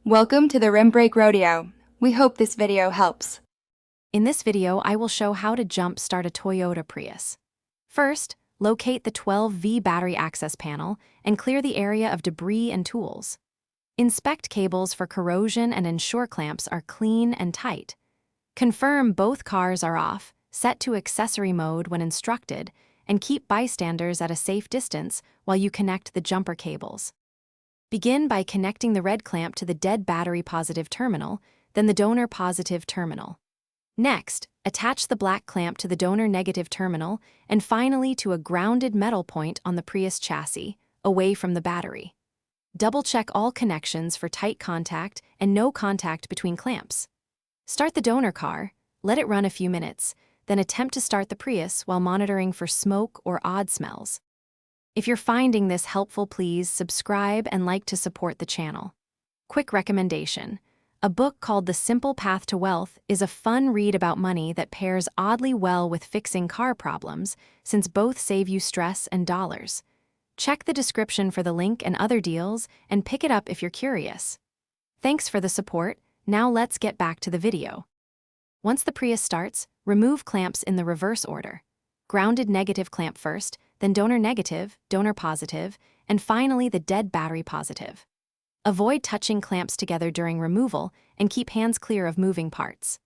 Welcome to the Rim Brake Rodeo. We hope this video helps. In this video, I will show how to jump start a Toyota Prius. First, locate the 12V battery access panel and clear the area of debris and tools. Inspect cables for corrosion and ensure clamps are clean and tight. Confirm both cars are off, set to accessory mode when instructed, and keep bystanders at a safe distance while you connect the jumper cables. Begin by connecting the red clamp to the dead battery positive terminal, then the donor positive terminal. Next, attach the black clamp to the donor negative terminal and finally to a grounded metal point on the Prius chassis, away from the battery. Double-check all connections for tight contact and no contact between clamps. Start the donor car, let it run a few minutes, then attempt to start the Prius while monitoring for smoke or odd smells. If you're finding this helpful, please subscribe and like to support the channel. Quick recommendation. A book called The Simple Path to Wealth is a fun read about money that pairs oddly well with fixing car problems, since both save you stress and dollars. Check the description for the link and other deals and pick it up if you're curious. Thanks for the support. Now let's get back to the video. Once the Prius starts, remove clamps in the reverse order. Grounded negative clamp first, then donor negative, donor positive, and finally the dead battery positive. Avoid touching clamps together during removal and keep hands clear of moving parts.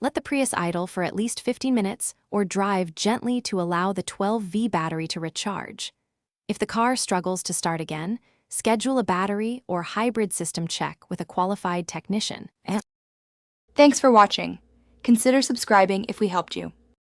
Let the Prius idle for at least 15 minutes or drive gently to allow the 12V battery to recharge. If the car struggles to start again, schedule a battery or hybrid system check with a qualified technician. Thanks for watching. Consider subscribing if we helped you.